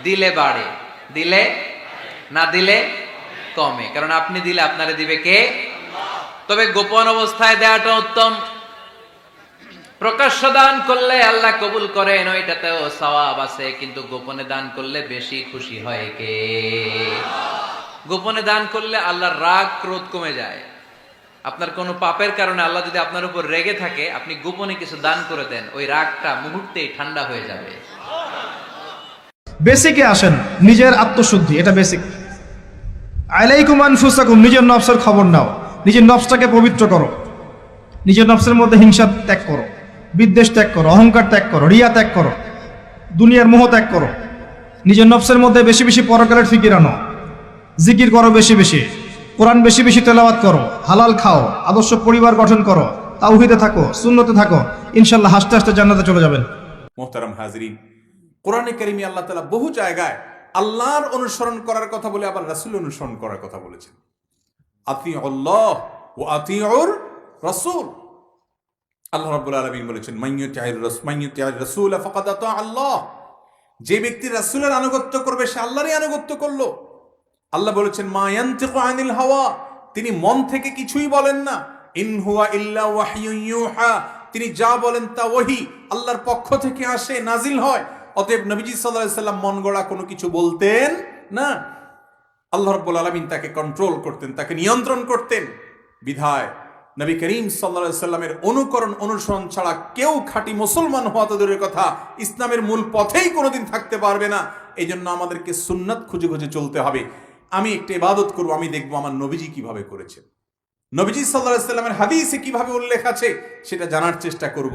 দিলে বাড়ে, দিলে না দিলে কমে। কারণ আপনি দিলে আপনারে দিবে কে? তবে গোপন অবস্থায় দেওয়াটা উত্তম। প্রকাশ্য দান করলে আল্লাহ কবুল করেন, ওইটাতেও সওয়াব আছে, কিন্তু গোপনে দান করলে বেশি খুশি হয় কে? গোপনে দান করলে আল্লাহর রাগ ক্রোধ কমে যায়। আপনার কোনো পাপের কারণে আল্লাহ যদি আপনার উপর রেগে থাকে, আপনি গোপনে কিছু দান করে দেন, ওই রাগটা মুহূর্তেই ঠান্ডা হয়ে যাবে। বেসিকে আসেন, নিজের আত্মশুদ্ধি, এটা বেসিক। আলাইকুম আনফুসাকুম, নিজের নফসের খবর নাও, নিজের নফসটাকে পবিত্র করো, নিজের নফসের মধ্যে হিংসা ত্যাগ করো, বিদ্বেষ ত্যাগ করো, অহংকার ত্যাগ করো, রিয়া ত্যাগ করো, দুনিয়ার মোহ ত্যাগ করো। নিজের নফসের মধ্যে বেশি বেশি পরকালের ফিকির আনো, জিকির করো বেশি বেশি, কোরআন বেশি বেশি তেলাওয়াত করো, হালাল খাও, আদর্শ পরিবার গঠন করো, তাওহীদে থাকো, সুন্নতে থাকো, ইনশাল্লাহ হাসতে হাসতে জান্নাতে চলে যাবেন। মোহতারাম হাজরিন, কোরআনে কারিমে আল্লাহ তাআলা বহু জায়গায় আল্লাহর অনুসরণ করার কথা বলে আবার রাসূল অনুসরণ করার কথা বলেছেন। আতিউল্লাহ ওয়া আতিউর রাসূল। আল্লাহ রাব্বুল আলামিন বলেছেন, মাইয়ুতি'আর রাসূল ফাকাদ আতা আল্লাহ। যে ব্যক্তি রাসূলের আনুগত্য করবে সে আল্লাহরই আনুগত্য করলো। আল্লাহ বলেছেন, মা ইয়ানতিকু আনিল হাওয়া, তিনি মন থেকে কিছুই বলেন না। ইন হুয়া ইল্লা ওয়াহয়ুন ইউহা, তিনি যা বলেন তা ওহী, আল্লাহর পক্ষ থেকে আসে, নাজিল হয়। অতএব নবীজি সাল্লাল্লাহু আলাইহি সাল্লাম মন গড়া কোনো কিছু বলতেন না। আল্লাহ রাব্বুল আলামিন তাকে কন্ট্রোল করতেন, তাকে নিয়ন্ত্রণ করতেন। বিধায় নবী করিম সাল্লাল্লাহু আলাইহি সাল্লামের অনুকরণ অনুসরণ ছাড়া কেউ খাঁটি মুসলমান হওয়া তো দূরের কথা, ইসলামের মূল পথেই কোনোদিন থাকতে পারবে না। এই জন্য আমাদেরকে সুন্নাত খুঁজে খুঁজে চলতে হবে। আমি একটা ইবাদত করবো, আমি দেখবো আমার নবীজি কিভাবে করেছেন, নবীজি সাল্লাল্লাহু আলাইহি সাল্লামের হাদিসে কিভাবে উল্লেখ আছে সেটা জানার চেষ্টা করব।